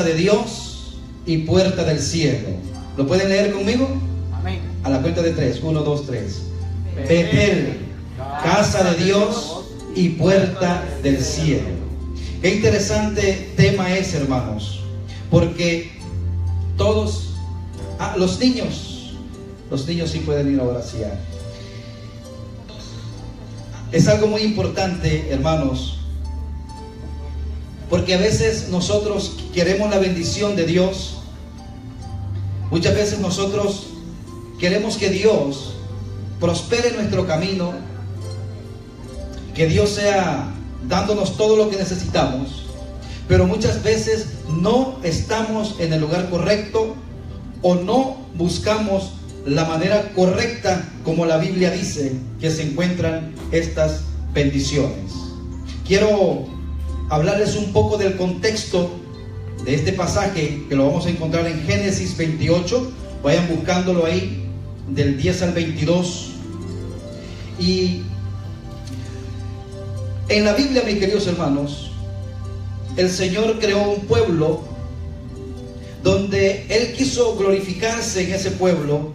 de Dios y puerta del cielo. ¿Lo pueden leer conmigo? Amén. A la cuenta de 3, 1, 2, 3. Betel, casa de Dios y puerta del cielo. Qué interesante tema es, hermanos, porque todos, los niños sí pueden ir ahora sí. Es algo muy importante, hermanos, porque a veces nosotros queremos la bendición de Dios. Muchas veces nosotros queremos que Dios prospere nuestro camino, que Dios sea dándonos todo lo que necesitamos, pero muchas veces no estamos en el lugar correcto o no buscamos la manera correcta como la Biblia dice que se encuentran estas bendiciones. Quiero hablarles un poco del contexto de este pasaje que lo vamos a encontrar en Génesis 28. Vayan buscándolo ahí, del 10 al 22. Y en la Biblia, mis queridos hermanos, el Señor creó un pueblo donde Él quiso glorificarse en ese pueblo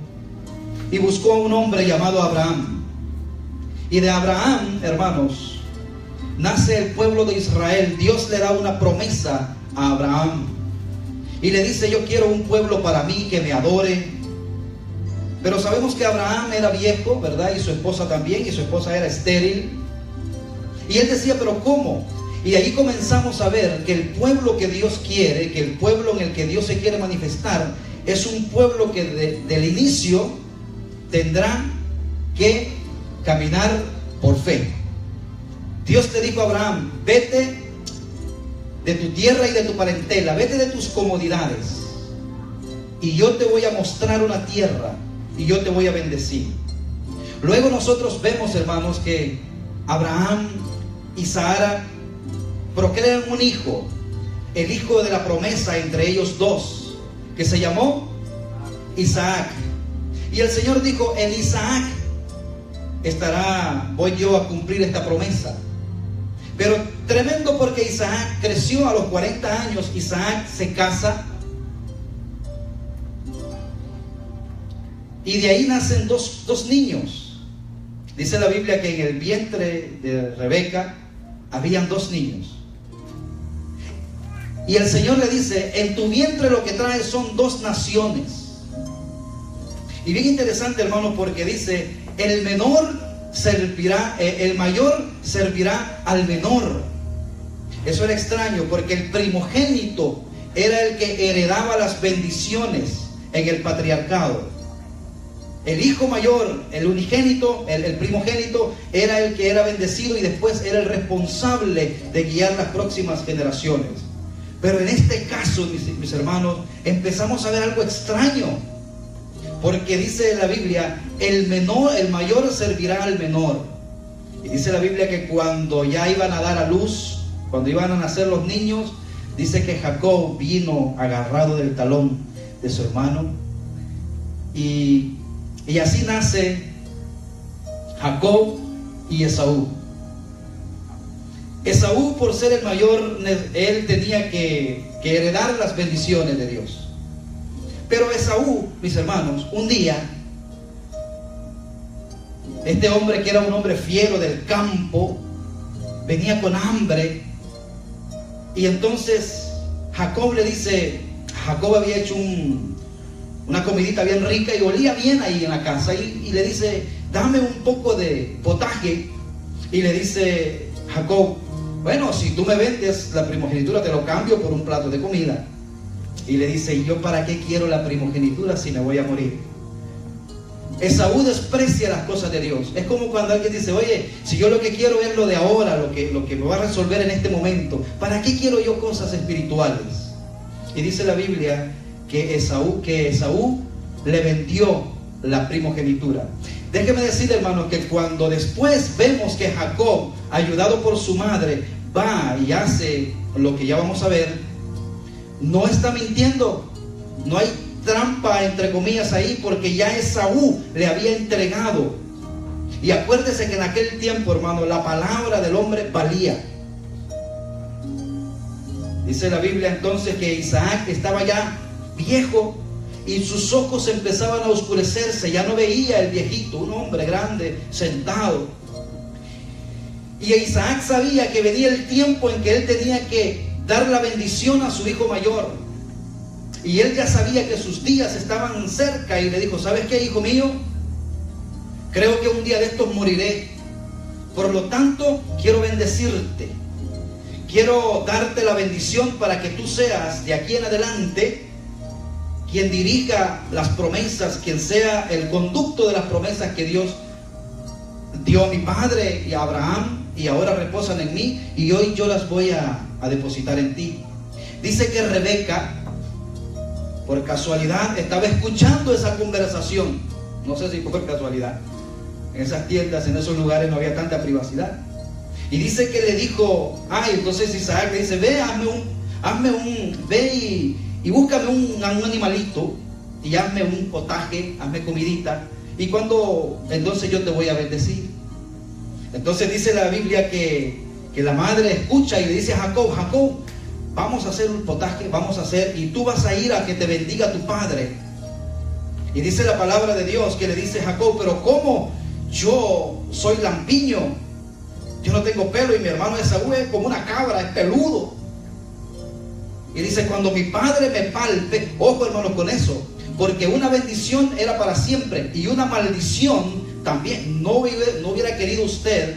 y buscó a un hombre llamado Abraham. Y de Abraham, hermanos, nace el pueblo de Israel. Dios le da una promesa a Abraham y le dice: yo quiero un pueblo para mí que me adore. Pero sabemos que Abraham era viejo, ¿verdad? Y su esposa también, y su esposa era estéril. Y él decía: pero ¿cómo? Y ahí comenzamos a ver que el pueblo que Dios quiere, que el pueblo en el que Dios se quiere manifestar, es un pueblo que del inicio tendrá que caminar por fe. Dios te dijo a Abraham: vete de tu tierra y de tu parentela, vete de tus comodidades, y yo te voy a mostrar una tierra, y yo te voy a bendecir. Luego nosotros vemos, hermanos, que Abraham y Sara procrean un hijo, el hijo de la promesa entre ellos dos, que se llamó Isaac. Y el Señor dijo: en Isaac voy yo a cumplir esta promesa. Pero tremendo, porque Isaac creció. A los 40 años Isaac se casa, y de ahí nacen dos niños. Dice la Biblia que en el vientre de Rebeca habían 2 niños. Y el Señor le dice: en tu vientre lo que traes son 2 naciones. Y bien interesante, hermano, porque dice: el mayor servirá al menor. Eso era extraño, porque el primogénito era el que heredaba las bendiciones en el patriarcado. El hijo mayor, el unigénito, el primogénito, era el que era bendecido y después era el responsable de guiar las próximas generaciones. Pero en este caso, mis hermanos, empezamos a ver algo extraño, porque dice la Biblia: el mayor servirá al menor. Y dice la Biblia que cuando ya iban a dar a luz, cuando iban a nacer los niños, dice que Jacob vino agarrado del talón de su hermano, y así nace Jacob y Esaú. Esaú, por ser el mayor, él tenía que heredar las bendiciones de Dios. Pero Esaú, mis hermanos, un día, este hombre, que era un hombre fiero del campo, venía con hambre. Y entonces Jacob le dice, Jacob había hecho una comidita bien rica y olía bien ahí en la casa, y le dice: dame un poco de potaje. Y le dice Jacob: bueno, si tú me vendes la primogenitura, te lo cambio por un plato de comida. Y le dice: ¿y yo para qué quiero la primogenitura si me voy a morir? Esaú desprecia las cosas de Dios. Es como cuando alguien dice: oye, si yo lo que quiero es lo de ahora, lo que me va a resolver en este momento, ¿para qué quiero yo cosas espirituales? Y dice la Biblia que Esaú le vendió la primogenitura. Déjeme decir, hermanos, que cuando después vemos que Jacob, ayudado por su madre, va y hace lo que ya vamos a ver, no está mintiendo, no hay trampa entre comillas ahí, porque ya Esaú le había entregado. Y acuérdese que en aquel tiempo, hermano, la palabra del hombre valía. Dice la Biblia entonces que Isaac estaba ya viejo y sus ojos empezaban a oscurecerse, ya no veía el viejito, un hombre grande sentado. Y Isaac sabía que venía el tiempo en que él tenía que dar la bendición a su hijo mayor. Y él ya sabía que sus días estaban cerca y le dijo: ¿sabes qué, hijo mío? Creo que un día de estos moriré. Por lo tanto, quiero bendecirte. Quiero darte la bendición para que tú seas de aquí en adelante quien dirija las promesas, quien sea el conducto de las promesas que Dios dio a mi padre y a Abraham, y ahora reposan en mí, y hoy yo las voy a depositar en ti. Dice que Rebeca, por casualidad, estaba escuchando esa conversación. No sé si por casualidad. En esas tiendas, en esos lugares no había tanta privacidad. Y dice que le dijo, entonces Isaac le dice: ve, ve y búscame un animalito y hazme un potaje, hazme comidita, y entonces yo te voy a bendecir. Entonces dice la Biblia que la madre escucha y le dice a Jacob: Jacob, vamos a hacer un potaje, y tú vas a ir a que te bendiga tu padre. Y dice la palabra de Dios que le dice Jacob: pero ¿cómo? Yo soy lampiño, yo no tengo pelo, y mi hermano Esaú es como una cabra, es peludo. Y dice: cuando mi padre me palpe, ojo hermanos con eso, porque una bendición era para siempre y una maldición también. No hubiera querido usted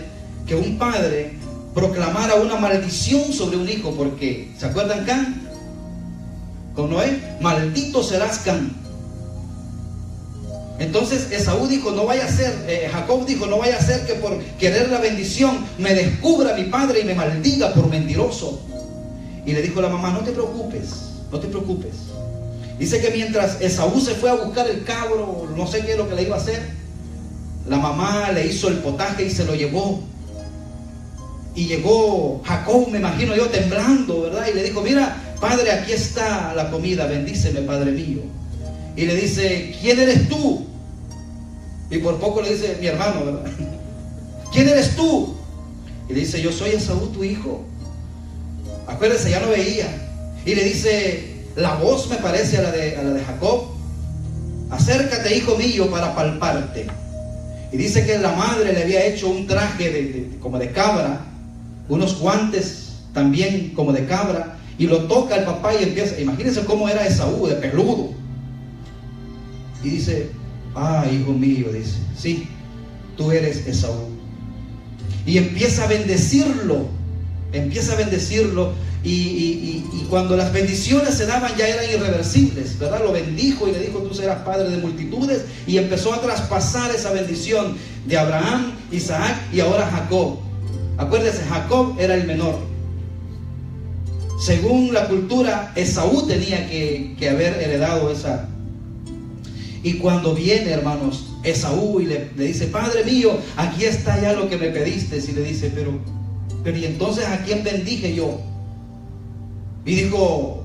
que un padre proclamara una maldición sobre un hijo, porque ¿se acuerdan Can? Con Noé: maldito serás, Can. Entonces Esaú dijo: no vaya a ser, Jacob dijo: no vaya a ser que por querer la bendición me descubra mi padre y me maldiga por mentiroso. Y le dijo la mamá: no te preocupes, no te preocupes. Dice que mientras Esaú se fue a buscar el cabro, no sé qué es lo que le iba a hacer, la mamá le hizo el potaje y se lo llevó. Y llegó Jacob, me imagino yo, temblando, ¿verdad? Y le dijo: mira, padre, aquí está la comida, bendíceme, padre mío. Y le dice: ¿quién eres tú? Y por poco le dice: mi hermano, ¿verdad? ¿Quién eres tú? Y le dice: yo soy Esaú, tu hijo. Acuérdese, ya no veía. Y le dice: la voz me parece a la de Jacob. Acércate, hijo mío, para palparte. Y dice que la madre le había hecho un traje como de cabra, unos guantes también como de cabra, y lo toca el papá y empieza. Imagínense cómo era Esaú, de peludo. Y dice: hijo mío, dice, sí, tú eres Esaú. Y empieza a bendecirlo, y cuando las bendiciones se daban ya eran irreversibles, ¿verdad? Lo bendijo y le dijo: tú serás padre de multitudes, y empezó a traspasar esa bendición de Abraham, Isaac y ahora Jacob. Acuérdense, Jacob era el menor. Según la cultura, Esaú tenía que haber heredado esa. Y cuando viene, hermanos, Esaú y le dice: padre mío, aquí está ya lo que me pediste. Y le dice: pero ¿y entonces a quién bendije yo? Y dijo: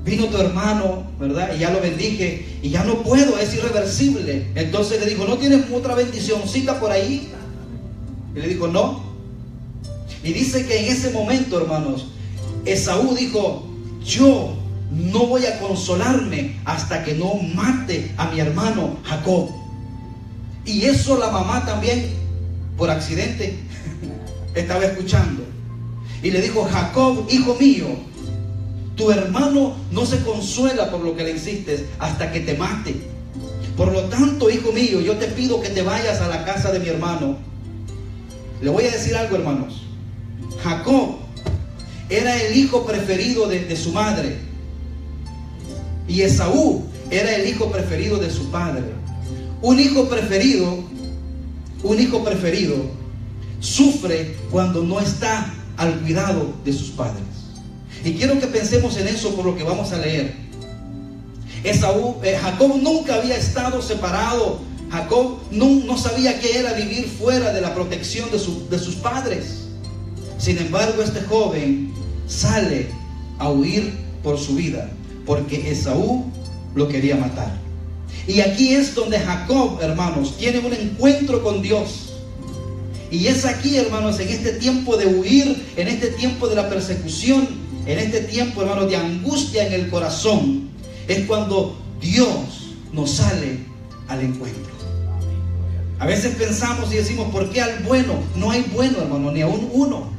vino tu hermano, ¿verdad? Y ya lo bendije, y ya no puedo, es irreversible. Entonces le dijo: ¿no tienes otra bendicioncita por ahí? Y le dijo: no. Y dice que en ese momento, hermanos, Esaú dijo: yo no voy a consolarme hasta que no mate a mi hermano Jacob. Y eso la mamá también, por accidente, estaba escuchando. Y le dijo: Jacob, hijo mío, tu hermano no se consuela por lo que le hiciste hasta que te mate. Por lo tanto, hijo mío, yo te pido que te vayas a la casa de mi hermano. Le voy a decir algo, hermanos. Jacob era el hijo preferido de su madre, y Esaú era el hijo preferido de su padre. Un hijo preferido sufre cuando no está al cuidado de sus padres. Y quiero que pensemos en eso por lo que vamos a leer. Jacob nunca había estado separado. Jacob no sabía qué era vivir fuera de la protección de sus padres. Sin embargo, este joven sale a huir por su vida, porque Esaú lo quería matar. Y aquí es donde Jacob, hermanos, tiene un encuentro con Dios. Y es aquí, hermanos, en este tiempo de huir, en este tiempo de la persecución, en este tiempo, hermanos, de angustia en el corazón, es cuando Dios nos sale al encuentro. A veces pensamos y decimos, ¿por qué al bueno? No hay bueno, hermano, ni aún uno.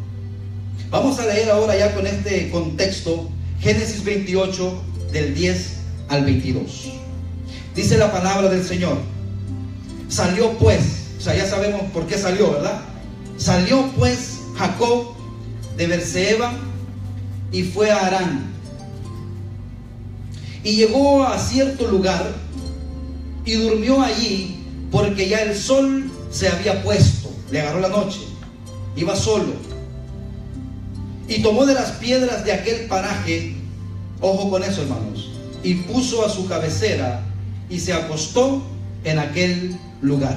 Vamos a leer ahora ya con este contexto Génesis 28 del 10 al 22. Dice la palabra del Señor: salió pues, o sea, ya sabemos por qué salió, ¿verdad? Salió pues Jacob de Berseba y fue a Harán. Y llegó a cierto lugar y durmió allí, porque ya el sol se había puesto. Le agarró la noche, iba solo. Y tomó de las piedras de aquel paraje, ojo con eso, hermanos, y puso a su cabecera y se acostó en aquel lugar.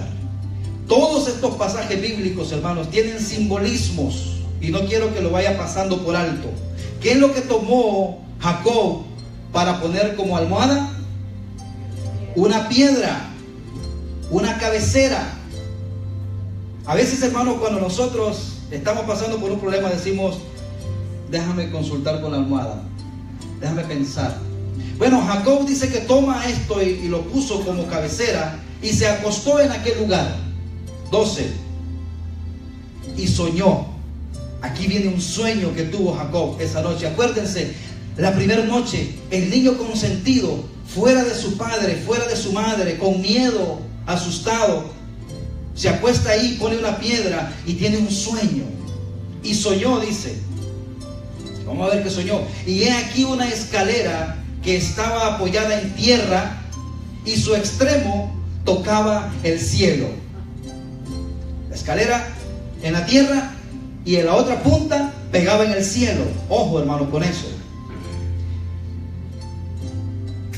Todos estos pasajes bíblicos, hermanos, tienen simbolismos y no quiero que lo vaya pasando por alto. ¿Qué es lo que tomó Jacob para poner como almohada? Una piedra, una cabecera. A veces, hermanos, cuando nosotros estamos pasando por un problema, decimos, déjame consultar con la almohada, déjame pensar. Bueno, Jacob dice que toma esto y lo puso como cabecera y se acostó en aquel lugar. 12. Y soñó. Aquí viene un sueño que tuvo Jacob esa noche. Acuérdense, la primera noche, el niño consentido, fuera de su padre, fuera de su madre, con miedo, asustado, se acuesta ahí, pone una piedra y tiene un sueño. Y soñó, dice. Vamos a ver qué soñó. Y he aquí una escalera que estaba apoyada en tierra y su extremo tocaba el cielo. La escalera en la tierra y en la otra punta pegaba en el cielo. Ojo, hermano, con eso.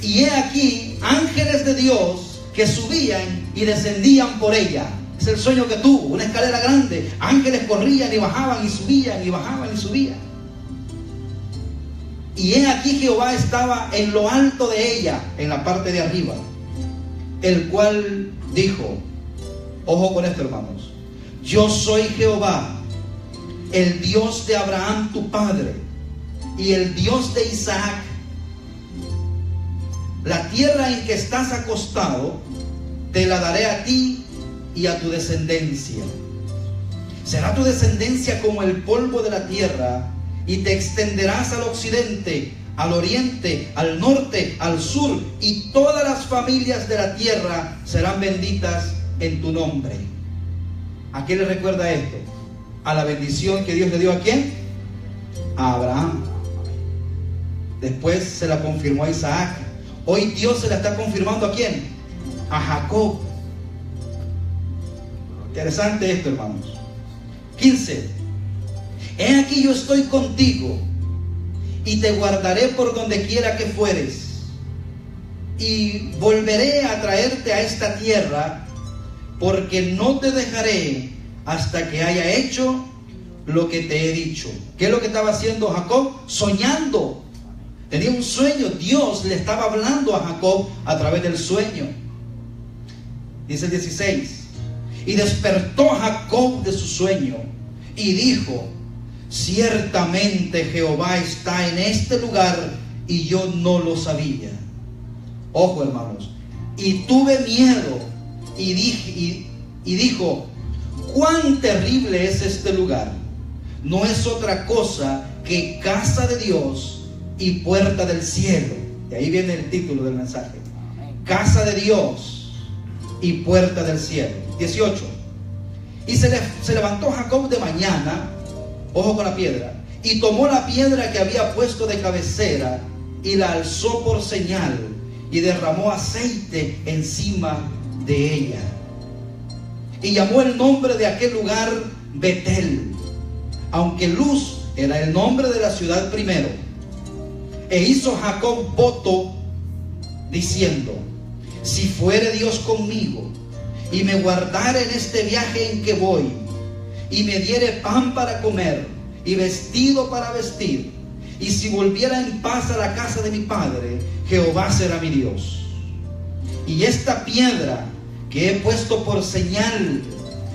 Y he aquí ángeles de Dios que subían y descendían por ella. Es el sueño que tuvo, una escalera grande. Ángeles corrían y bajaban y subían y bajaban y subían. Y he aquí Jehová estaba en lo alto de ella, en la parte de arriba, el cual dijo, ojo con esto, hermanos, yo soy Jehová, el Dios de Abraham tu padre y el Dios de Isaac. La tierra en que estás acostado te la daré a ti y a tu descendencia. Será tu descendencia como el polvo de la tierra, y te extenderás al occidente, al oriente, al norte, al sur, y todas las familias de la tierra serán benditas en tu nombre. ¿A qué le recuerda esto? A la bendición que Dios le dio ¿a quién? A Abraham. Después se la confirmó a Isaac. Hoy Dios se la está confirmando ¿a quién? A Jacob. Interesante esto, hermanos. 15. He aquí yo estoy contigo y te guardaré por donde quiera que fueres, y volveré a traerte a esta tierra, porque no te dejaré hasta que haya hecho lo que te he dicho. ¿Qué es lo que estaba haciendo Jacob? Soñando. Tenía un sueño. Dios le estaba hablando a Jacob a través del sueño. Dice el 16. Y despertó Jacob de su sueño y dijo, ciertamente Jehová está en este lugar y yo no lo sabía. Ojo, hermanos. Y tuve miedo y dijo, cuán terrible es este lugar. No es otra cosa que casa de Dios y puerta del cielo. Y ahí viene el título del mensaje. Casa de Dios y puerta del cielo. 18. Y se levantó Jacob de mañana, ojo con la piedra, y tomó la piedra que había puesto de cabecera y la alzó por señal y derramó aceite encima de ella. Y llamó el nombre de aquel lugar Betel, aunque Luz era el nombre de la ciudad primero. E hizo Jacob voto diciendo, si fuere Dios conmigo y me guardare en este viaje en que voy, y me diere pan para comer y vestido para vestir, y si volviera en paz a la casa de mi padre, Jehová será mi Dios. Y esta piedra que he puesto por señal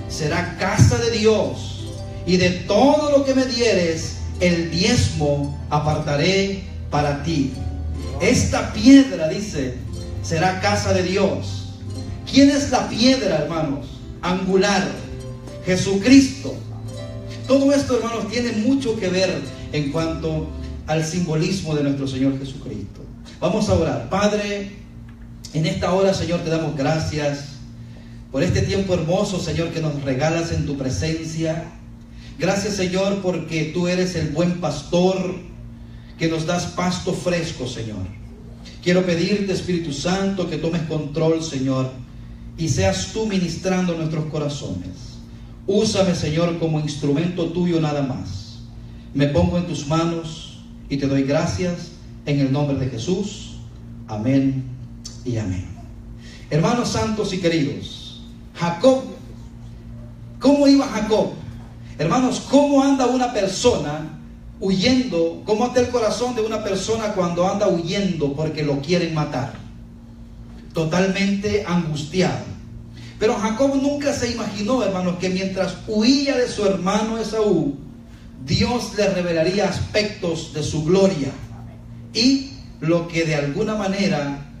será casa de Dios, y de todo lo que me dieres, el diezmo apartaré para ti. Esta piedra, dice, será casa de Dios. ¿Quién es la piedra, hermanos? Angular, Jesucristo. Todo esto, hermanos, tiene mucho que ver en cuanto al simbolismo de nuestro Señor Jesucristo. Vamos a orar. Padre, en esta hora, Señor, te damos gracias por este tiempo hermoso, Señor, que nos regalas en tu presencia. Gracias, Señor, porque tú eres el buen pastor, que nos das pasto fresco, Señor. Quiero pedirte, Espíritu Santo, que tomes control, Señor, y seas tú ministrando nuestros corazones. Úsame, Señor, como instrumento tuyo nada más. Me pongo en tus manos y te doy gracias en el nombre de Jesús. Amén y amén. Hermanos santos y queridos, Jacob, ¿cómo iba Jacob? Hermanos, ¿cómo anda una persona huyendo? ¿Cómo anda el corazón de una persona cuando anda huyendo porque lo quieren matar? Totalmente angustiado. Pero Jacob nunca se imaginó, hermanos, que mientras huía de su hermano Esaú, Dios le revelaría aspectos de su gloria y lo que de alguna manera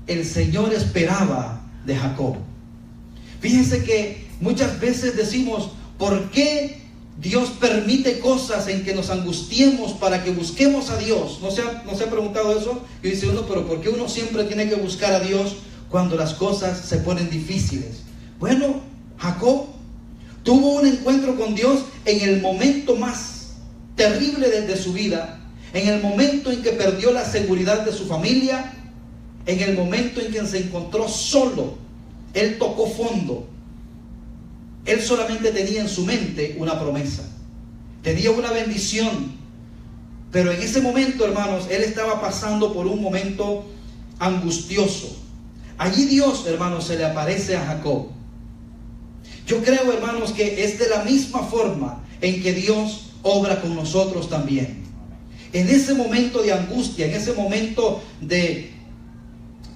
el Señor esperaba de Jacob. Fíjense que muchas veces decimos, ¿por qué Dios permite cosas en que nos angustiemos para que busquemos a Dios? ¿No se ha preguntado eso? Y dice uno, pero ¿por qué uno siempre tiene que buscar a Dios cuando las cosas se ponen difíciles? Bueno, Jacob tuvo un encuentro con Dios en el momento más terrible de su vida, en el momento en que perdió la seguridad de su familia, en el momento en que se encontró solo. Él tocó fondo. Él solamente tenía en su mente una promesa, tenía una bendición, pero en ese momento, hermanos, él estaba pasando por un momento angustioso. Allí Dios, hermanos, se le aparece a Jacob. Yo creo, hermanos, que es de la misma forma en que Dios obra con nosotros también. En ese momento de angustia, en ese momento de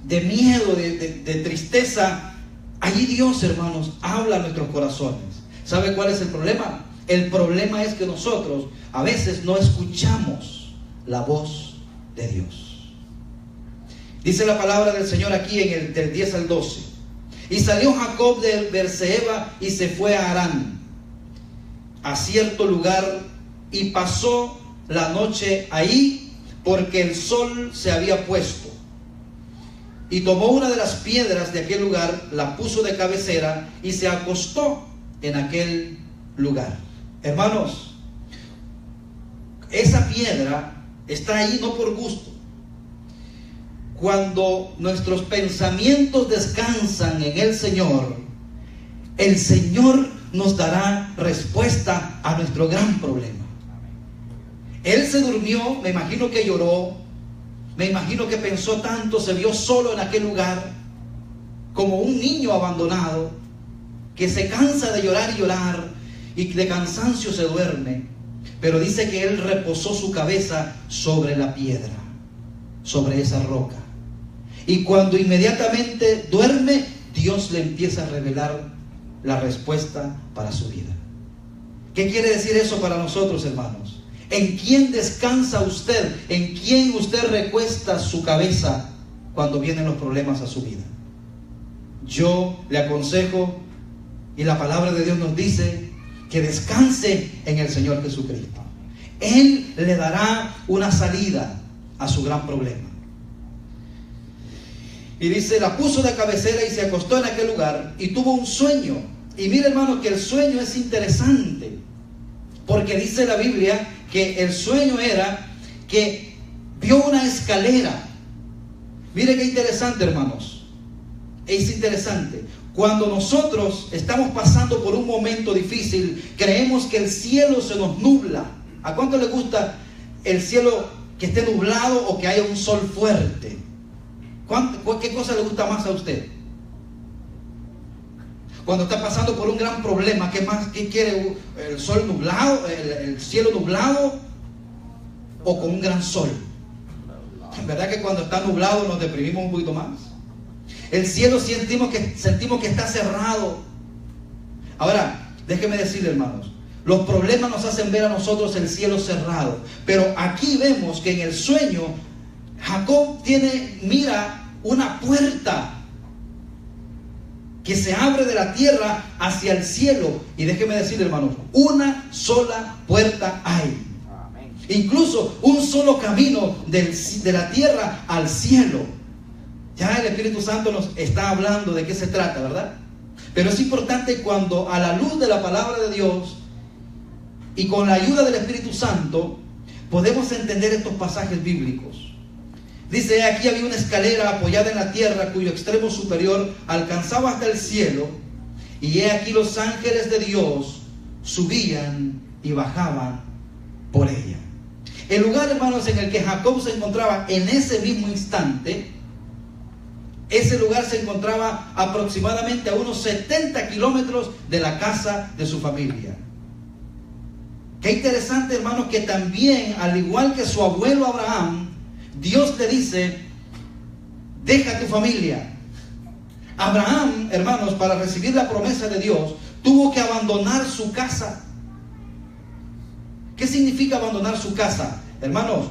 miedo, de tristeza, allí Dios, hermanos, habla a nuestros corazones. ¿Sabe cuál es el problema? El problema es que nosotros a veces no escuchamos la voz de Dios. Dice la palabra del Señor aquí en del 10 al 12. Y salió Jacob de Berseba y se fue a Harán, a cierto lugar, y pasó la noche ahí porque el sol se había puesto. Y tomó una de las piedras de aquel lugar, la puso de cabecera y se acostó en aquel lugar. Hermanos, esa piedra está ahí no por gusto. Cuando nuestros pensamientos descansan en el Señor nos dará respuesta a nuestro gran problema. Él se durmió, me imagino que lloró, me imagino que pensó tanto, se vio solo en aquel lugar, como un niño abandonado, que se cansa de llorar y llorar, y de cansancio se duerme. Pero dice que él reposó su cabeza sobre la piedra, sobre esa roca. Y cuando inmediatamente duerme, Dios le empieza a revelar la respuesta para su vida. ¿Qué quiere decir eso para nosotros, hermanos? ¿En quién descansa usted? ¿En quién usted recuesta su cabeza cuando vienen los problemas a su vida? Yo le aconsejo, y la palabra de Dios nos dice, que descanse en el Señor Jesucristo. Él le dará una salida a su gran problema. Y dice, la puso de cabecera y se acostó en aquel lugar y tuvo un sueño. Y mire, hermano, que el sueño es interesante, porque dice la Biblia que el sueño era que vio una escalera. Mire qué interesante, hermanos. Es interesante. Cuando nosotros estamos pasando por un momento difícil, creemos que el cielo se nos nubla. ¿A cuánto le gusta el cielo que esté nublado o que haya un sol fuerte? ¿Qué cosa le gusta más a usted? Cuando está pasando por un gran problema, ¿qué quiere? ¿El sol nublado, el cielo nublado o con un gran sol? En verdad que cuando está nublado nos deprimimos un poquito más. El cielo sentimos que está cerrado. Ahora, déjenme decirle, hermanos, Los problemas nos hacen ver a nosotros el cielo cerrado. Pero aquí vemos que en el sueño Jacob mira una puerta que se abre de la tierra hacia el cielo. Y déjeme decirle, hermanos, una sola puerta hay. Amén. Incluso un solo camino de la tierra al cielo. Ya el Espíritu Santo nos está hablando de qué se trata, ¿verdad? Pero es importante cuando a la luz de la palabra de Dios y con la ayuda del Espíritu Santo podemos entender estos pasajes bíblicos. Dice, aquí había una escalera apoyada en la tierra cuyo extremo superior alcanzaba hasta el cielo, y he aquí los ángeles de Dios subían y bajaban por ella. El lugar, hermanos, en el que Jacob se encontraba en ese mismo instante, ese lugar se encontraba aproximadamente a unos 70 kilómetros de la casa de su familia. Qué interesante, hermanos, que también, al igual que su abuelo Abraham, Dios le dice, deja tu familia. Abraham, hermanos, para recibir la promesa de Dios, tuvo que abandonar su casa. ¿Qué significa abandonar su casa? Hermanos,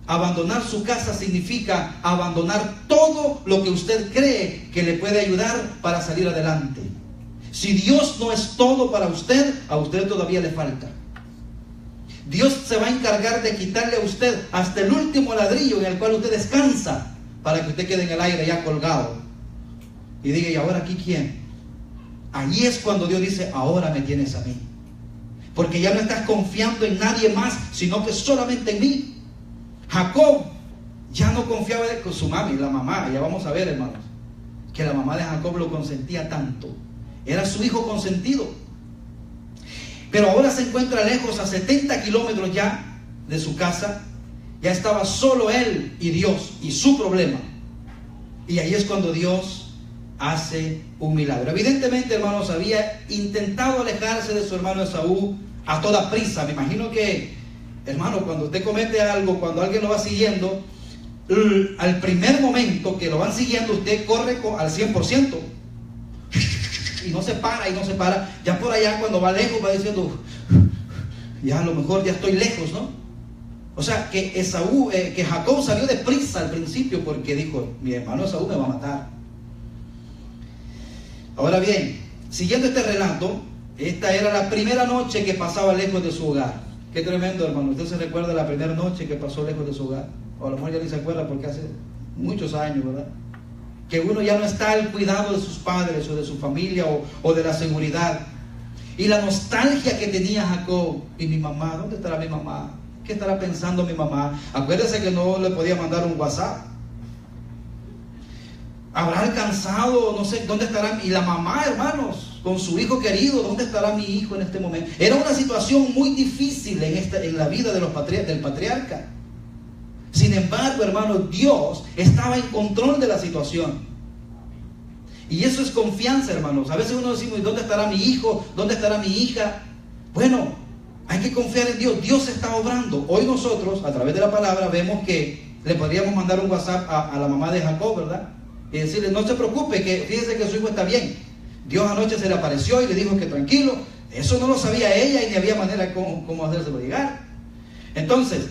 abandonar su casa significa abandonar todo lo que usted cree que le puede ayudar para salir adelante. Si Dios no es todo para usted, a usted todavía le falta. Dios se va a encargar de quitarle a usted hasta el último ladrillo en el cual usted descansa, para que usted quede en el aire ya colgado y diga, ¿y ahora aquí quién? Allí es cuando Dios dice, ahora me tienes a mí, porque ya no estás confiando en nadie más, sino que solamente en mí. Jacob ya no confiaba en su mami, la mamá. Ya vamos a ver, hermanos, que la mamá de Jacob lo consentía tanto, era su hijo consentido. Pero ahora se encuentra lejos, a 70 kilómetros ya de su casa. Ya estaba solo él y Dios y su problema. Y ahí es cuando Dios hace un milagro. Evidentemente, hermanos, había intentado alejarse de su hermano Esaú a toda prisa. Me imagino que, hermano, cuando usted comete algo, cuando alguien lo va siguiendo, al primer momento que lo van siguiendo, usted corre al 100%. Y no se para, y no se para. Ya por allá, cuando va lejos, va diciendo, ya a lo mejor ya estoy lejos, ¿no? O sea, que Jacob salió de prisa al principio, porque dijo, mi hermano Esaú me va a matar. Ahora bien, siguiendo este relato, esta era la primera noche que pasaba lejos de su hogar. Qué tremendo, hermano. ¿Usted se recuerda la primera noche que pasó lejos de su hogar? O a lo mejor ya ni se acuerda, porque hace muchos años, ¿verdad? Que uno ya no está al cuidado de sus padres o de su familia o de la seguridad. Y la nostalgia que tenía Jacob. Y mi mamá, ¿dónde estará mi mamá? ¿Qué estará pensando mi mamá? Acuérdese que no le podía mandar un WhatsApp. ¿Habrá alcanzado? No sé, ¿dónde estará? Y la mamá, hermanos, con su hijo querido, ¿dónde estará mi hijo en este momento? Era una situación muy difícil en la vida del patriarca. Sin embargo, hermanos, Dios estaba en control de la situación. Y eso es confianza, hermanos. A veces uno decimos, ¿dónde estará mi hijo? ¿Dónde estará mi hija? Bueno, hay que confiar en Dios. Dios está obrando. Hoy nosotros, a través de la palabra, vemos que le podríamos mandar un WhatsApp a la mamá de Jacob, ¿verdad? Y decirle, no se preocupe, que fíjese que su hijo está bien. Dios anoche se le apareció y le dijo que tranquilo. Eso no lo sabía ella y ni había manera cómo hacérselo llegar. Entonces,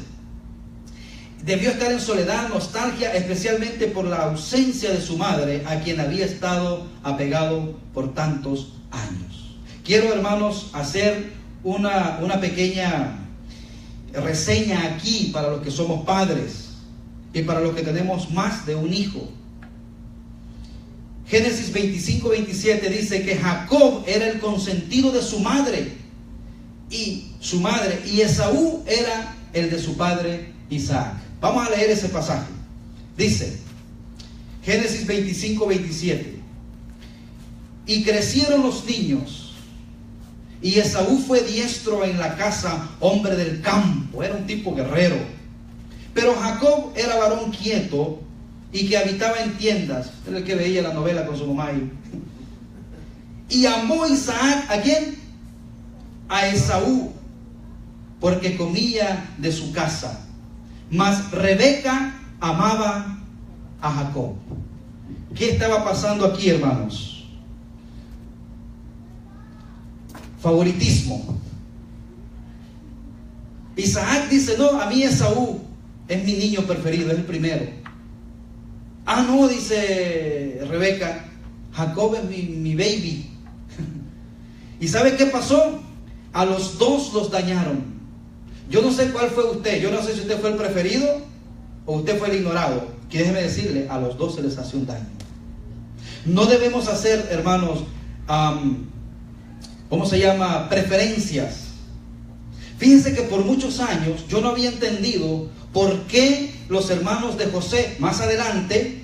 debió estar en soledad, nostalgia, especialmente por la ausencia de su madre, a quien había estado apegado por tantos años. Quiero, hermanos, hacer una pequeña reseña aquí para los que somos padres y para los que tenemos más de un hijo. Génesis 25-27 dice que Jacob era el consentido de su madre, y Esaú era el de su padre Isaac. Vamos a leer ese pasaje. Dice, Génesis 25-27. Y crecieron los niños, y Esaú fue diestro en la caza, hombre del campo, era un tipo guerrero. Pero Jacob era varón quieto y que habitaba en tiendas. Era el que veía la novela con su mamá ahí. Y amó Isaac, ¿a quién? A Esaú, porque comía de su casa. Mas Rebeca amaba a Jacob. ¿Qué estaba pasando aquí, hermanos? Favoritismo. Isaac dice, no, a mí Esaú es mi niño preferido, es el primero. Ah, no, dice Rebeca, Jacob es mi baby. ¿Y sabe qué pasó? A los dos los dañaron. Yo no sé cuál fue usted, yo no sé si usted fue el preferido o usted fue el ignorado. Que déjeme decirle, a los dos se les hace un daño. No debemos hacer, hermanos, ¿cómo se llama? Preferencias. Fíjense que por muchos años yo no había entendido por qué los hermanos de José, más adelante,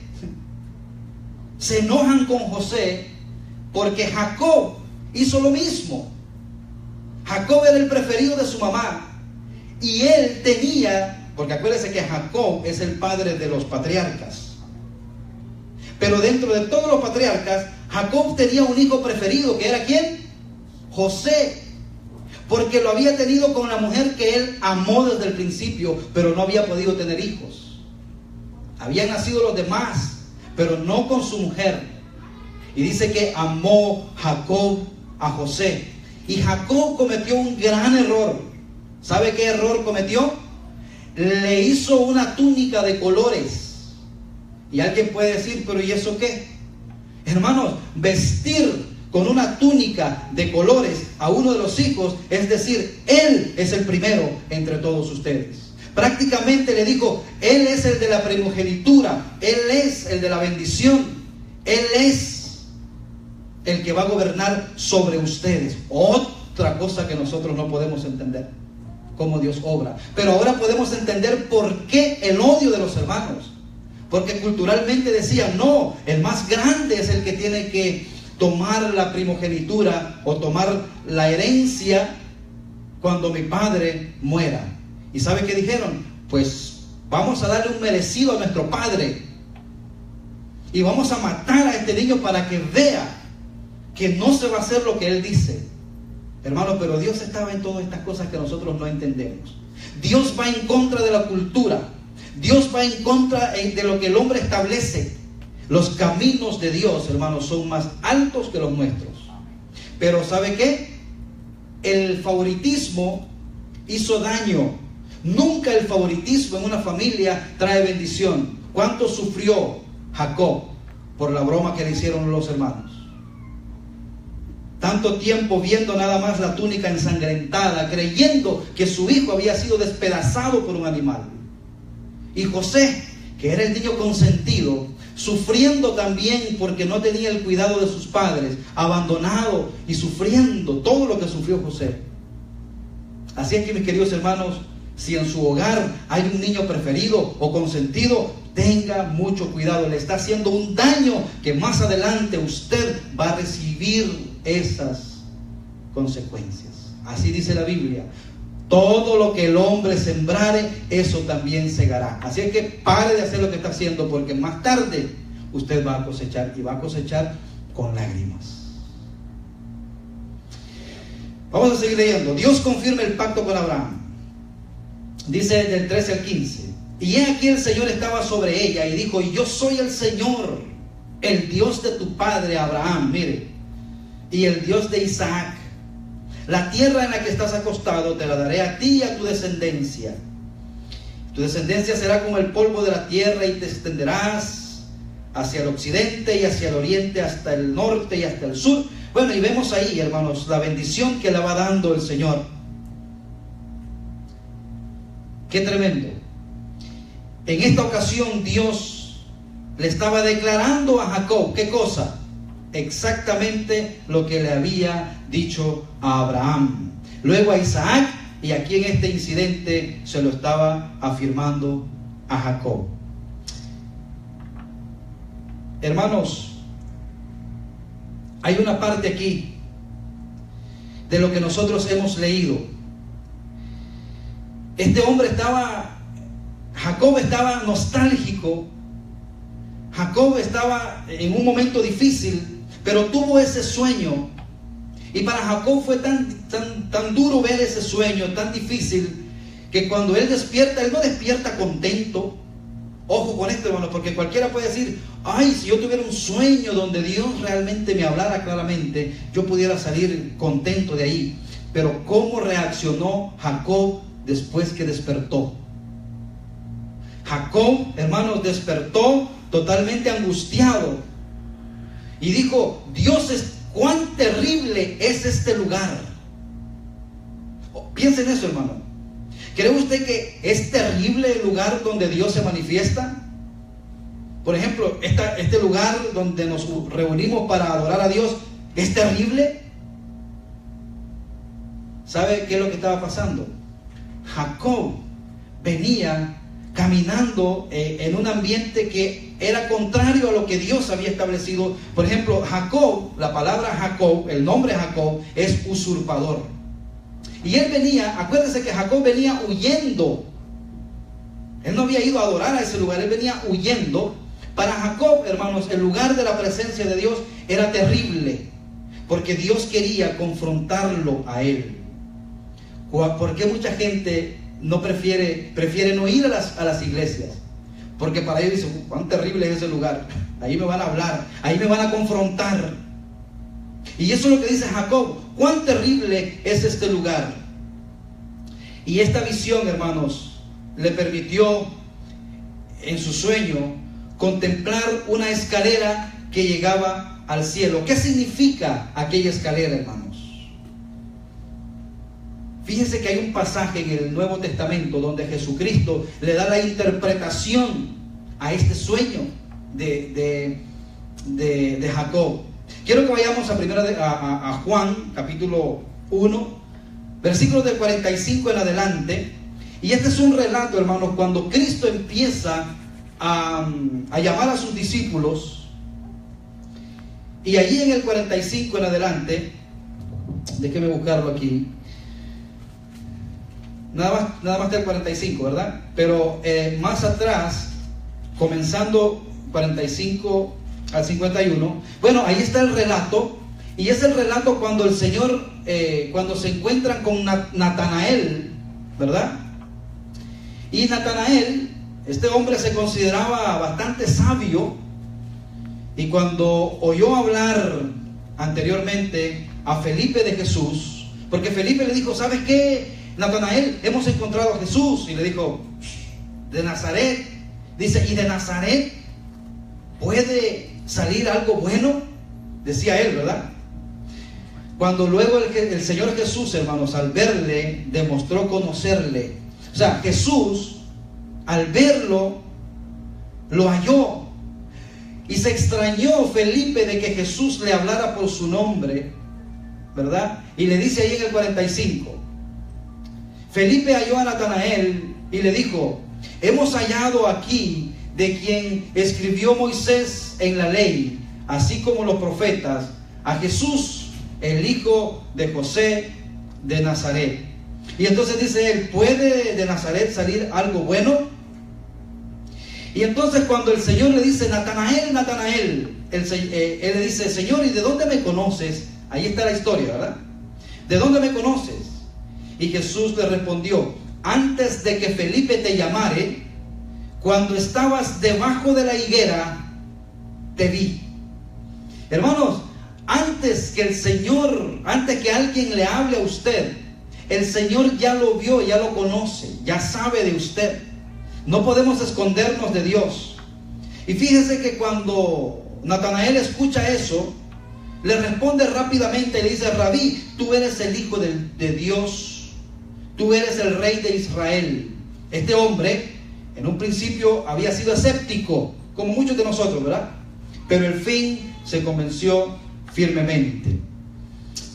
se enojan con José, porque Jacob hizo lo mismo. Jacob era el preferido de su mamá, y él tenía, porque acuérdense que Jacob es el padre de los patriarcas, pero dentro de todos los patriarcas, Jacob tenía un hijo preferido, que era ¿quién? José, porque lo había tenido con la mujer que él amó desde el principio, pero no había podido tener hijos. Habían nacido los demás, pero no con su mujer. Y dice que amó Jacob a José. Y Jacob cometió un gran error. ¿Sabe qué error cometió? Le hizo una túnica de colores. Y alguien puede decir, pero ¿y eso qué? Hermanos, vestir con una túnica de colores a uno de los hijos, es decir, él es el primero entre todos ustedes. Prácticamente le dijo, él es el de la primogenitura, él es el de la bendición, él es el que va a gobernar sobre ustedes. Otra cosa que nosotros no podemos entender, cómo Dios obra. Pero ahora podemos entender por qué el odio de los hermanos. Porque culturalmente decían, no, el más grande es el que tiene que tomar la primogenitura o tomar la herencia cuando mi padre muera. ¿Y sabe qué dijeron? Pues vamos a darle un merecido a nuestro padre y vamos a matar a este niño para que vea que no se va a hacer lo que él dice. Hermanos, pero Dios estaba en todas estas cosas que nosotros no entendemos. Dios va en contra de la cultura. Dios va en contra de lo que el hombre establece. Los caminos de Dios, hermanos, son más altos que los nuestros. Pero ¿sabe qué? El favoritismo hizo daño. Nunca el favoritismo en una familia trae bendición. ¿Cuánto sufrió Jacob por la broma que le hicieron los hermanos? Tanto tiempo viendo nada más la túnica ensangrentada, creyendo que su hijo había sido despedazado por un animal. Y José, que era el niño consentido, sufriendo también porque no tenía el cuidado de sus padres, abandonado y sufriendo todo lo que sufrió José. Así es que, mis queridos hermanos, si en su hogar hay un niño preferido o consentido, tenga mucho cuidado. Le está haciendo un daño que más adelante usted va a recibir esas consecuencias. Así dice la Biblia. Todo lo que el hombre sembrare, eso también segará. Así es que pare de hacer lo que está haciendo, porque más tarde usted va a cosechar, y va a cosechar con lágrimas. Vamos a seguir leyendo. Dios confirma el pacto con Abraham. Dice del 13 al 15. Y he aquí el Señor estaba sobre ella y dijo, y yo soy el Señor, el Dios de tu padre Abraham, mire, y el Dios de Isaac. La tierra en la que estás acostado te la daré a ti y a tu descendencia. Tu descendencia será como el polvo de la tierra y te extenderás hacia el occidente y hacia el oriente, hasta el norte y hasta el sur. Bueno, y vemos ahí, hermanos, la bendición que le va dando el Señor. Qué tremendo. En esta ocasión Dios le estaba declarando a Jacob, ¿qué cosa? Exactamente lo que le había dicho a Abraham, luego a Isaac, y aquí en este incidente se lo estaba afirmando a Jacob. Hermanos, hay una parte aquí de lo que nosotros hemos leído. Este hombre Jacob estaba nostálgico. Jacob estaba en un momento difícil, pero tuvo ese sueño. Y para Jacob fue tan duro ver ese sueño, tan difícil, que cuando él despierta, él no despierta contento. Ojo con esto, hermano, porque cualquiera puede decir, ay, si yo tuviera un sueño donde Dios realmente me hablara claramente, yo pudiera salir contento de ahí. Pero ¿cómo reaccionó Jacob después que despertó. Jacob, hermanos, despertó totalmente angustiado y dijo: Dios, cuán terrible es este lugar. Piensa en eso, hermano. ¿Cree usted que es terrible el lugar donde Dios se manifiesta? Por ejemplo, este lugar donde nos reunimos para adorar a Dios, ¿es terrible? ¿Sabe qué es lo que estaba pasando? Jacob venía caminando en un ambiente que era contrario a lo que Dios había establecido. Por ejemplo, Jacob, la palabra Jacob, el nombre Jacob es usurpador. Y él venía, acuérdense que Jacob venía huyendo. Él no había ido a adorar a ese lugar, él venía huyendo. Para Jacob, hermanos, el lugar de la presencia de Dios era terrible, porque Dios quería confrontarlo a él. ¿Por qué mucha gente no prefiere no ir a las iglesias? Porque para ellos dicen: cuán terrible es ese lugar, ahí me van a hablar, ahí me van a confrontar. Y eso es lo que dice Jacob: cuán terrible es este lugar. Y esta visión, hermanos, le permitió en su sueño contemplar una escalera que llegaba al cielo. ¿Qué significa aquella escalera, hermanos? Fíjense que hay un pasaje en el Nuevo Testamento donde Jesucristo le da la interpretación a este sueño de Jacob. Quiero que vayamos a Juan, capítulo 1, versículos del 45 en adelante. Y este es un relato, hermanos, cuando Cristo empieza a llamar a sus discípulos. Y allí en el 45 en adelante, déjeme buscarlo aquí. Nada más está el 45, ¿verdad? Pero más atrás, comenzando 45 al 51, bueno, ahí está el relato. Y es el relato cuando el Señor, cuando se encuentran con Natanael, ¿verdad? Y Natanael, este hombre se consideraba bastante sabio, y cuando oyó hablar anteriormente a Felipe de Jesús, porque Felipe le dijo: ¿sabes qué, Natanael? Hemos encontrado a Jesús. Y le dijo: de Nazaret. Dice: ¿y de Nazaret puede salir algo bueno? Decía él, ¿verdad? Cuando luego el Señor Jesús, hermanos, al verle, demostró conocerle. O sea, Jesús, al verlo, lo halló. Y se extrañó Felipe de que Jesús le hablara por su nombre, ¿verdad? Y le dice ahí en el 45: Felipe halló a Natanael y le dijo: hemos hallado aquí de quien escribió Moisés en la ley, así como los profetas, a Jesús, el hijo de José de Nazaret. Y entonces dice él: ¿puede de Nazaret salir algo bueno? Y entonces cuando el Señor le dice: Natanael, Natanael, él le dice: Señor, ¿y de dónde me conoces? Ahí está la historia, ¿verdad? ¿De dónde me conoces? Y Jesús le respondió: antes de que Felipe te llamare, cuando estabas debajo de la higuera, te vi. Hermanos, antes que alguien le hable a usted, el Señor ya lo vio, ya lo conoce, ya sabe de usted. No podemos escondernos de Dios. Y fíjese que cuando Natanael escucha eso, le responde rápidamente y le dice: Rabí, tú eres el Hijo de Dios, tú eres el Rey de Israel. Este hombre en un principio había sido escéptico, como muchos de nosotros, ¿verdad? Pero al fin se convenció firmemente.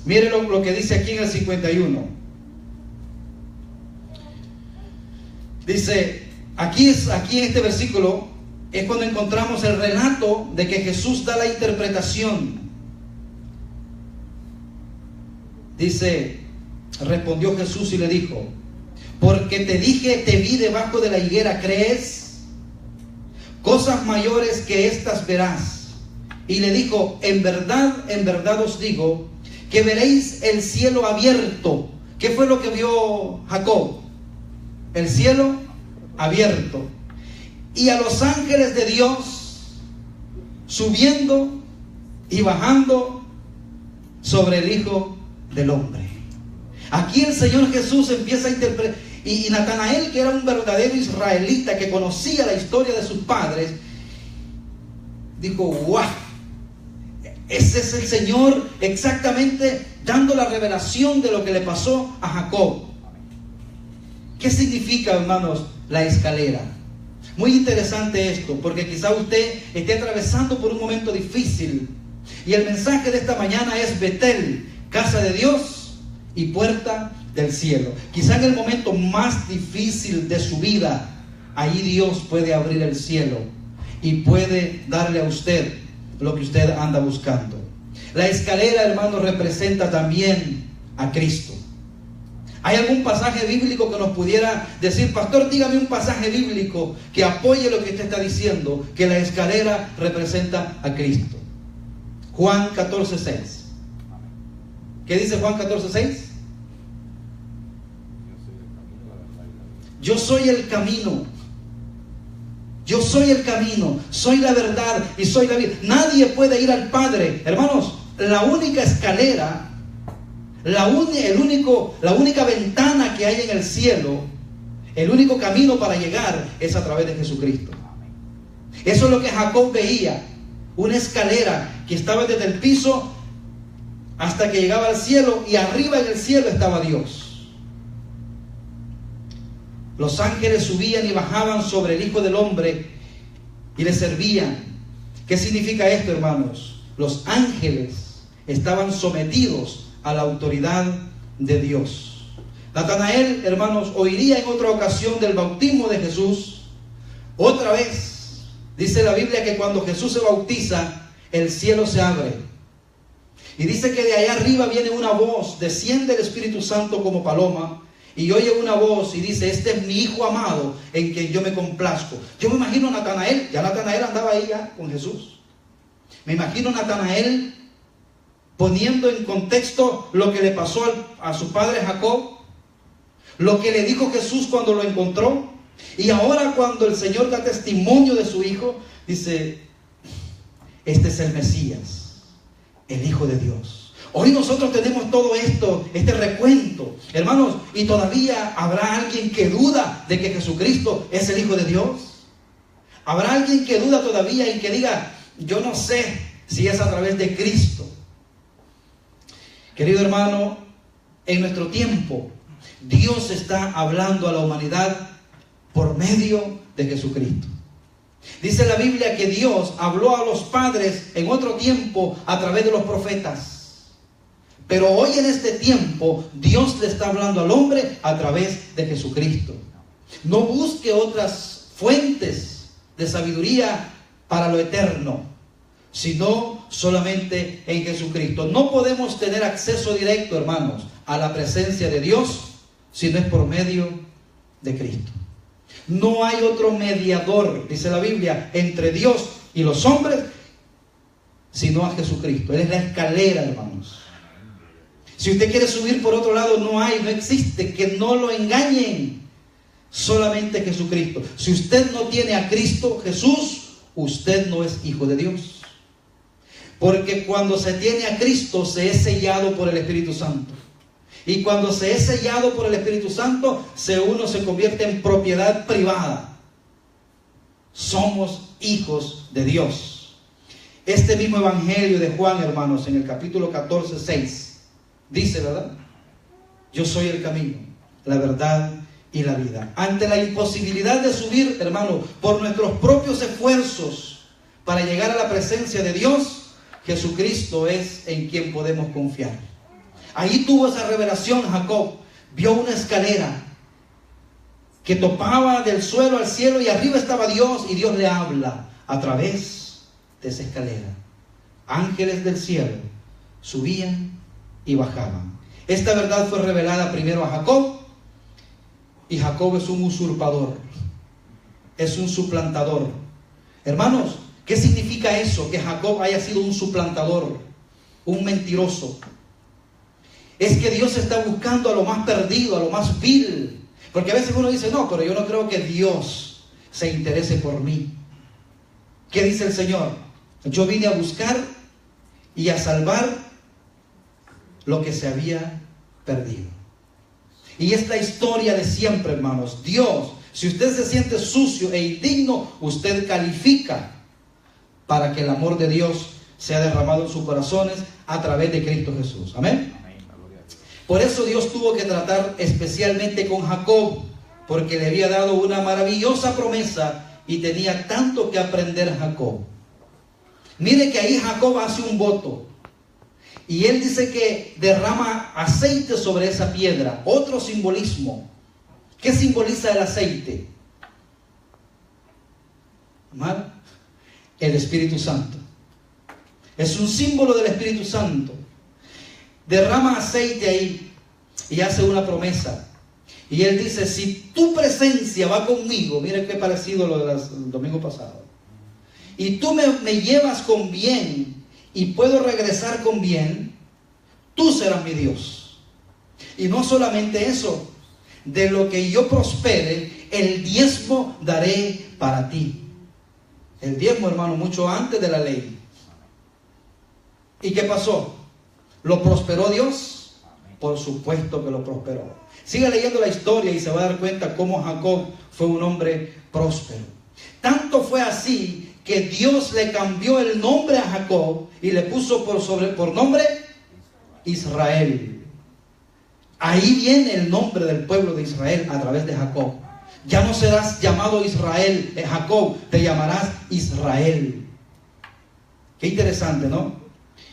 Mire lo que dice aquí en el 51. Dice, aquí en este versículo es cuando encontramos el relato de que Jesús da la interpretación. Dice: respondió Jesús y le dijo: porque te dije, te vi debajo de la higuera, ¿crees? Cosas mayores que estas verás. Y le dijo: en verdad os digo, que veréis el cielo abierto. ¿Qué fue lo que vio Jacob? El cielo abierto. Y a los ángeles de Dios subiendo y bajando sobre el Hijo del Hombre. Aquí el Señor Jesús empieza a interpretar. Y Natanael, que era un verdadero israelita, que conocía la historia de sus padres, dijo: ¡guau! Ese es el Señor, exactamente dando la revelación de lo que le pasó a Jacob. ¿Qué significa, hermanos, la escalera? Muy interesante esto, porque quizá usted esté atravesando por un momento difícil. Y el mensaje de esta mañana es: Betel, casa de Dios y puerta del cielo. Quizá en el momento más difícil de su vida, ahí Dios puede abrir el cielo y puede darle a usted lo que usted anda buscando. La escalera, hermano, representa también a Cristo. ¿Hay algún pasaje bíblico que nos pudiera decir: pastor, dígame un pasaje bíblico que apoye lo que usted está diciendo, que la escalera representa a Cristo? Juan 14:6. ¿Qué dice Juan 14:6? Yo soy el camino. Yo soy el camino, soy la verdad y soy la vida. Nadie puede ir al Padre. Hermanos, la única escalera, la única ventana que hay en el cielo, el único camino para llegar es a través de Jesucristo. Eso es lo que Jacob veía, una escalera que estaba desde el piso hasta que llegaba al cielo, y arriba en el cielo estaba Dios. Los ángeles subían y bajaban sobre el Hijo del Hombre y le servían. ¿Qué significa esto, hermanos? Los ángeles estaban sometidos a la autoridad de Dios. Natanael, hermanos, oiría en otra ocasión del bautismo de Jesús. Otra vez, dice la Biblia que cuando Jesús se bautiza, el cielo se abre. Y dice que de allá arriba viene una voz, desciende el Espíritu Santo como paloma, y oye una voz y dice: este es mi Hijo amado, en quien yo me complazco. Yo me imagino a Natanael, ya Natanael andaba ahí ya con Jesús. Me imagino a Natanael poniendo en contexto lo que le pasó a su padre Jacob, lo que le dijo Jesús cuando lo encontró, y ahora cuando el Señor da testimonio de su Hijo, dice: este es el Mesías, el Hijo de Dios. Hoy nosotros tenemos todo esto, este recuento, hermanos, y todavía habrá alguien que duda de que Jesucristo es el Hijo de Dios. Habrá alguien que duda todavía y que diga: yo no sé si es a través de Cristo. Querido hermano, en nuestro tiempo, Dios está hablando a la humanidad por medio de Jesucristo. Dice la Biblia que Dios habló a los padres en otro tiempo a través de los profetas. Pero hoy en este tiempo, Dios le está hablando al hombre a través de Jesucristo. No busque otras fuentes de sabiduría para lo eterno, sino solamente en Jesucristo. No podemos tener acceso directo, hermanos, a la presencia de Dios si no es por medio de Cristo. No hay otro mediador, dice la Biblia, entre Dios y los hombres, sino a Jesucristo. Él es la escalera, hermanos. Si usted quiere subir por otro lado, no existe, que no lo engañen. Solamente Jesucristo. Si usted no tiene a Cristo Jesús, usted no es hijo de Dios. Porque cuando se tiene a Cristo, se es sellado por el Espíritu Santo. Y cuando se es sellado por el Espíritu Santo, uno se convierte en propiedad privada. Somos hijos de Dios. Este mismo Evangelio de Juan, hermanos, en el capítulo 14:6, dice, ¿verdad? Yo soy el camino, la verdad y la vida. Ante la imposibilidad de subir, hermano, por nuestros propios esfuerzos para llegar a la presencia de Dios, Jesucristo es en quien podemos confiar. Ahí tuvo esa revelación Jacob. Vio una escalera que topaba del suelo al cielo y arriba estaba Dios, y Dios le habla a través de esa escalera. Ángeles del cielo subían y bajaban. Esta verdad fue revelada primero a Jacob, y Jacob es un usurpador, es un suplantador. Hermanos, ¿qué significa eso? Que Jacob haya sido un suplantador, un mentiroso. Es que Dios está buscando a lo más perdido, a lo más vil. Porque a veces uno dice: no, pero yo no creo que Dios se interese por mí. ¿Qué dice el Señor? Yo vine a buscar y a salvar lo que se había perdido. Y es la historia de siempre, hermanos. Dios, si usted se siente sucio e indigno, usted califica para que el amor de Dios sea derramado en sus corazones a través de Cristo Jesús. Amén. Por eso Dios tuvo que tratar especialmente con Jacob, porque le había dado una maravillosa promesa y tenía tanto que aprender Jacob. Mire que ahí Jacob hace un voto y él dice que derrama aceite sobre esa piedra. Otro simbolismo. ¿Qué simboliza el aceite? ¿Amado? El Espíritu Santo. Es un símbolo del Espíritu Santo. Derrama aceite ahí y hace una promesa. Y él dice, si tu presencia va conmigo, mire qué parecido lo del domingo pasado, y tú me llevas con bien y puedo regresar con bien, tú serás mi Dios. Y no solamente eso, de lo que yo prospere, el diezmo daré para ti. El diezmo, hermano, mucho antes de la ley. ¿Y qué pasó? ¿Lo prosperó Dios? Por supuesto que lo prosperó. Siga leyendo la historia y se va a dar cuenta cómo Jacob fue un hombre próspero. Tanto fue así que Dios le cambió el nombre a Jacob y le puso por nombre Israel. Ahí viene el nombre del pueblo de Israel a través de Jacob. Ya no serás llamado Israel, Jacob, te llamarás Israel. Qué interesante, ¿no?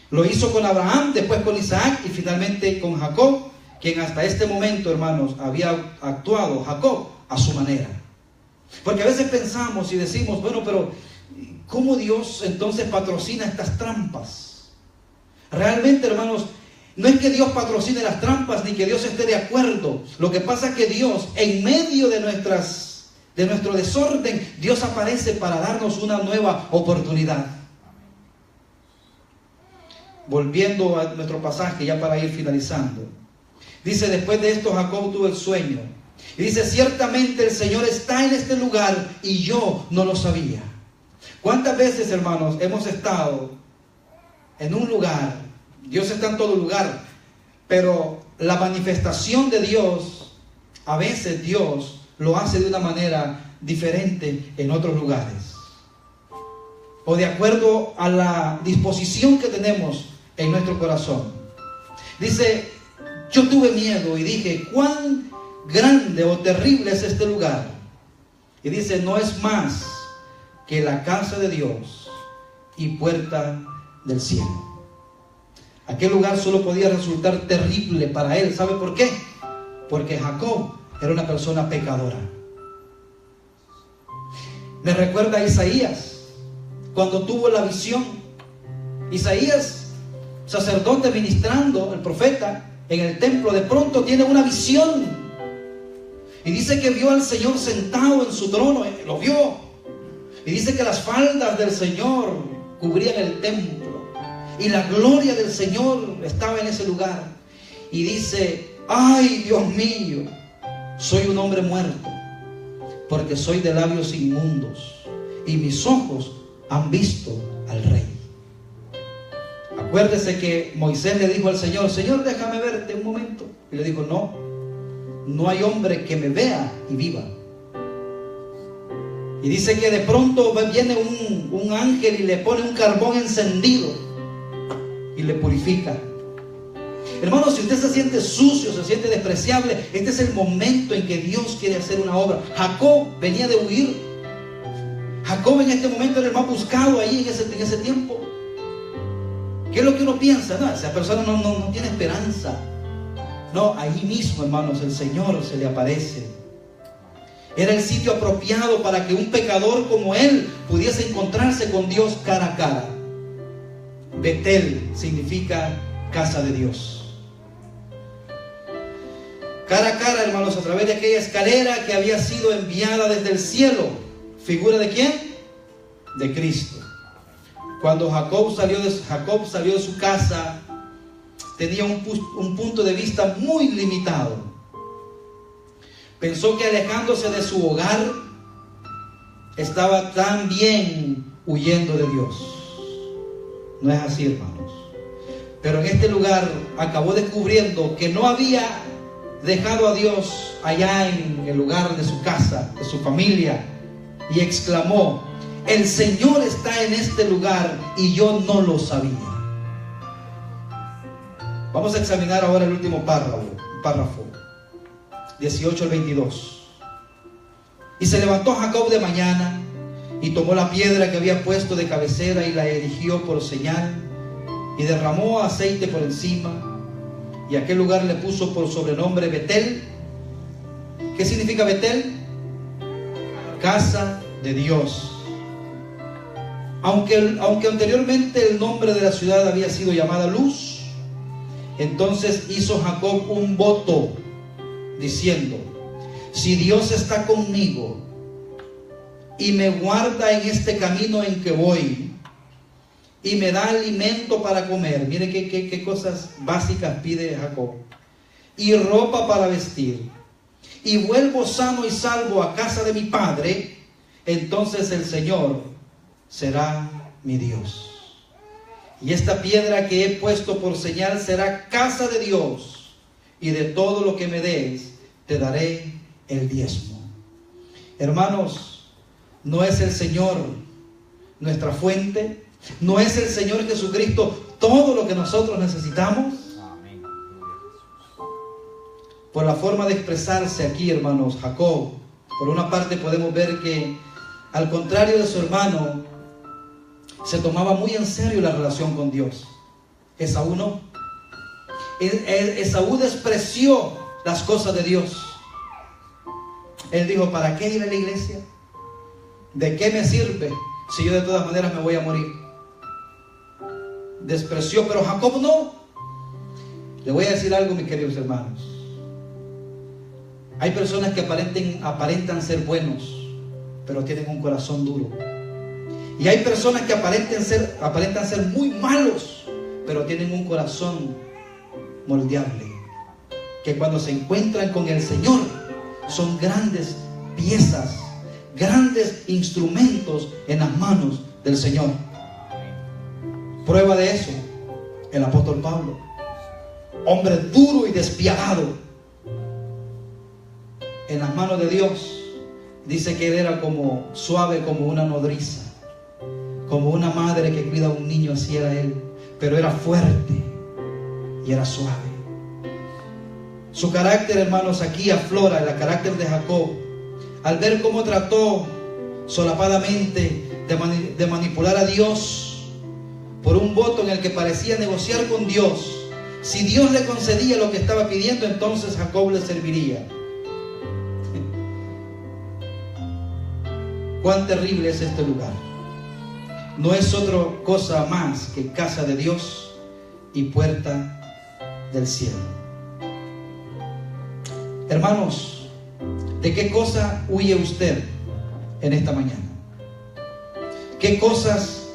Lo hizo con Abraham, después con Isaac y finalmente con Jacob, quien hasta este momento, hermanos, había actuado Jacob a su manera. Porque a veces pensamos y decimos, bueno, pero ¿cómo Dios entonces patrocina estas trampas? Realmente, hermanos, no es que Dios patrocine las trampas ni que Dios esté de acuerdo. Lo que pasa es que Dios, en medio de nuestro desorden, Dios aparece para darnos una nueva oportunidad. Volviendo a nuestro pasaje, ya para ir finalizando. Dice, después de esto Jacob tuvo el sueño. Y dice, ciertamente el Señor está en este lugar y yo no lo sabía. ¿Cuántas veces, hermanos, hemos estado en un lugar? Dios está en todo lugar, pero la manifestación de Dios, a veces Dios lo hace de una manera diferente en otros lugares. O de acuerdo a la disposición que tenemos en nuestro corazón. Dice, yo tuve miedo y dije, cuán grande o terrible es este lugar. Y dice, no es más que la casa de Dios y puerta del cielo. Aquel lugar solo podía resultar terrible para él. ¿Sabe por qué? Porque Jacob era una persona pecadora. Me recuerda a Isaías, cuando tuvo la visión. Isaías, sacerdote ministrando, el profeta, en el templo, de pronto tiene una visión. Y dice que vio al Señor sentado en su trono, lo vio. Y dice que las faldas del Señor cubrían el templo. Y la gloria del Señor estaba en ese lugar. Y dice, ay Dios mío, soy un hombre muerto, porque soy de labios inmundos, y mis ojos han visto al Rey. Acuérdese que Moisés le dijo al Señor, Señor, déjame verte un momento. Y le dijo, no hay hombre que me vea y viva. Y dice que de pronto viene un ángel y le pone un carbón encendido y le purifica. Hermano, si usted se siente sucio, se siente despreciable, este es el momento en que Dios quiere hacer una obra. Jacob venía de huir. Jacob en este momento era el más buscado ahí en ese tiempo. ¿Qué es lo que uno piensa? No, esa persona no tiene esperanza. No, ahí mismo, hermanos, el Señor se le aparece. Era el sitio apropiado para que un pecador como él pudiese encontrarse con Dios cara a cara. Betel significa casa de Dios. Cara a cara, hermanos, a través de aquella escalera que había sido enviada desde el cielo. ¿Figura de quién? De Cristo. Cuando Jacob salió de su casa, tenía un punto de vista muy limitado. Pensó que alejándose de su hogar estaba también huyendo de Dios. No es así, hermanos. Pero en este lugar acabó descubriendo que no había dejado a Dios allá en el lugar de su casa, de su familia, y exclamó: el Señor está en este lugar y yo no lo sabía. Vamos a examinar ahora el último párrafo 18 al 22. Y se levantó Jacob de mañana y tomó la piedra que había puesto de cabecera y la erigió por señal, y derramó aceite por encima, y aquel lugar le puso por sobrenombre Betel. ¿Qué significa Betel? Casa de Dios. Aunque anteriormente el nombre de la ciudad había sido llamada Luz, entonces hizo Jacob un voto diciendo: si Dios está conmigo y me guarda en este camino en que voy, y me da alimento para comer, mire qué cosas básicas pide Jacob, y ropa para vestir, y vuelvo sano y salvo a casa de mi padre, entonces el Señor será mi Dios. Y esta piedra que he puesto por señal será casa de Dios, y de todo lo que me des te daré el diezmo. Hermanos, no es el Señor nuestra fuente, no es el Señor Jesucristo todo lo que nosotros necesitamos. Por la forma de expresarse aquí, hermanos, Jacob, por una parte podemos ver que, al contrario de su hermano, se tomaba muy en serio la relación con Dios. Esaú no. Esaú despreció las cosas de Dios. Él dijo: ¿para qué ir a la iglesia? ¿De qué me sirve si yo de todas maneras me voy a morir? Despreció, pero Jacob no. Le voy a decir algo, mis queridos hermanos. Hay personas que aparentan ser buenos, pero tienen un corazón duro. Y hay personas que aparentan ser muy malos, pero tienen un corazón moldeable, que cuando se encuentran con el Señor son grandes piezas, grandes instrumentos en las manos del Señor. Prueba de eso, el apóstol Pablo, hombre duro y despiadado, en las manos de Dios, dice que él era como suave como una nodriza, como una madre que cuida a un niño, así era él, pero era fuerte y era suave. Su carácter, hermanos, aquí aflora el carácter de Jacob, al ver cómo trató solapadamente de manipular a Dios por un voto en el que parecía negociar con Dios. Si Dios le concedía lo que estaba pidiendo, entonces Jacob le serviría. Cuán terrible es este lugar. No es otra cosa más que casa de Dios y puerta del cielo. Hermanos, ¿de qué cosa huye usted en esta mañana? ¿Qué cosas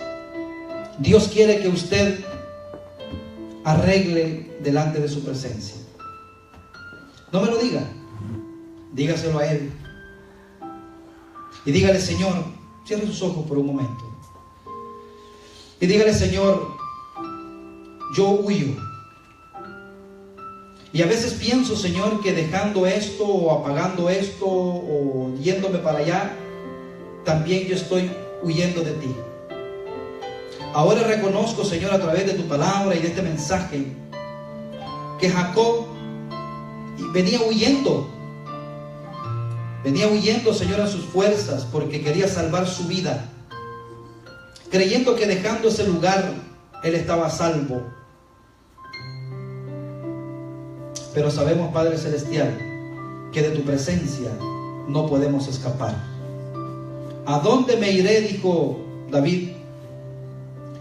Dios quiere que usted arregle delante de su presencia? No me lo diga, dígaselo a Él. Y dígale: Señor, cierre sus ojos por un momento. Y dígale: Señor, yo huyo. Y a veces pienso, Señor, que dejando esto o apagando esto o yéndome para allá, también yo estoy huyendo de ti. Ahora reconozco, Señor, a través de tu palabra y de este mensaje, que Jacob venía huyendo. Venía huyendo, Señor, a sus fuerzas, porque quería salvar su vida, creyendo que dejando ese lugar él estaba a salvo. Pero sabemos, Padre Celestial, que de tu presencia no podemos escapar. ¿A dónde me iré?, dijo David.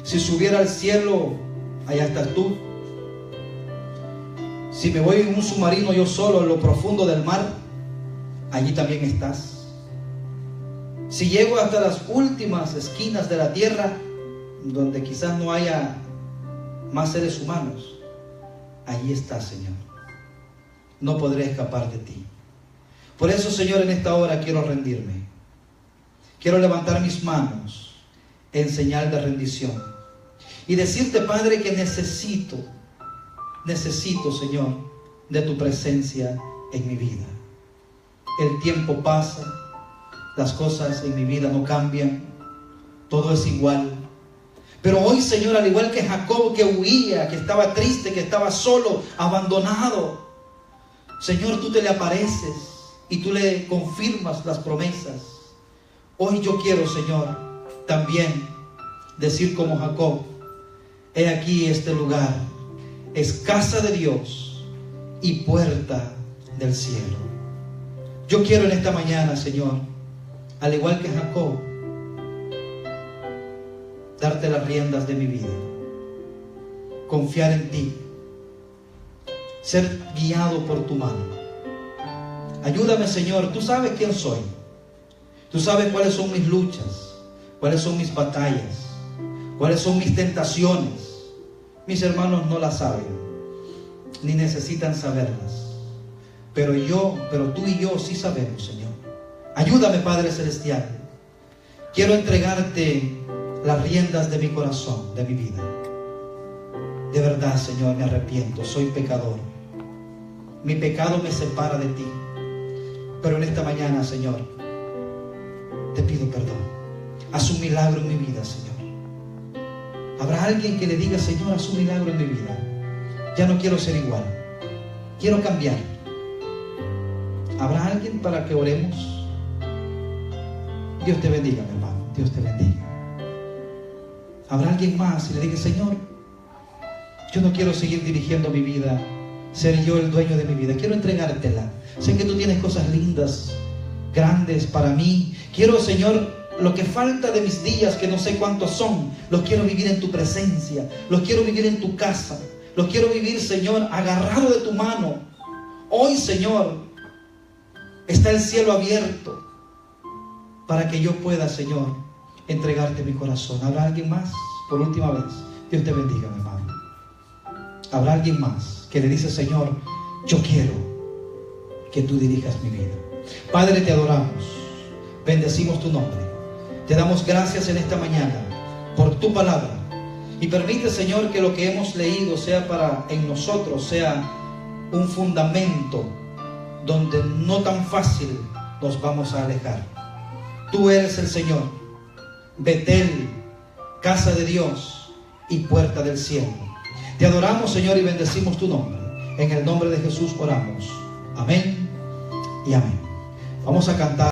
Si subiera al cielo, allá estás tú. Si me voy en un submarino yo solo en lo profundo del mar, allí también estás. Si llego hasta las últimas esquinas de la tierra, donde quizás no haya más seres humanos, allí estás, Señor. No podré escapar de ti. Por eso, Señor, en esta hora quiero rendirme. Quiero levantar mis manos en señal de rendición y decirte, Padre, que necesito, Señor, de tu presencia en mi vida. El tiempo pasa, las cosas en mi vida no cambian, todo es igual. Pero hoy, Señor, al igual que Jacob, que huía, que estaba triste, que estaba solo, abandonado, Señor, tú te le apareces y tú le confirmas las promesas. Hoy yo quiero, Señor, también decir como Jacob: he aquí este lugar, es casa de Dios y puerta del cielo. Yo quiero en esta mañana, Señor, al igual que Jacob, darte las riendas de mi vida, confiar en ti, ser guiado por tu mano. Ayúdame, Señor, tú sabes quién soy, tú sabes cuáles son mis luchas, cuáles son mis batallas, cuáles son mis tentaciones. Mis hermanos no las saben, ni necesitan saberlas, pero tú y yo sí sabemos, Señor. Ayúdame, Padre Celestial. Quiero entregarte las riendas de mi corazón, de mi vida. De verdad, Señor, me arrepiento, soy pecador. Mi pecado me separa de ti. Pero en esta mañana, Señor, te pido perdón. Haz un milagro en mi vida, Señor. Habrá alguien que le diga: Señor, haz un milagro en mi vida. Ya no quiero ser igual, quiero cambiar. ¿Habrá alguien para que oremos? Dios te bendiga, mi hermano, Dios te bendiga. ¿Habrá alguien más y le diga: Señor, yo no quiero seguir dirigiendo mi vida, ser yo el dueño de mi vida, quiero entregártela? Sé que tú tienes cosas lindas, grandes para mí. Quiero, Señor, lo que falta de mis días, que no sé cuántos son, los quiero vivir en tu presencia, los quiero vivir en tu casa, los quiero vivir, Señor, agarrado de tu mano. Hoy, Señor, está el cielo abierto para que yo pueda, Señor, entregarte mi corazón. ¿Habrá alguien más? Por última vez, Dios te bendiga, mi hermano. ¿Habrá alguien más que le dice: Señor, yo quiero que tú dirijas mi vida? Padre, te adoramos, bendecimos tu nombre, te damos gracias en esta mañana por tu palabra, y permite, Señor, que lo que hemos leído sea en nosotros sea un fundamento donde no tan fácil nos vamos a alejar. Tú eres el Señor, Betel, casa de Dios y puerta del cielo. Te adoramos, Señor, y bendecimos tu nombre. En el nombre de Jesús oramos. Amén y amén. Vamos a cantar.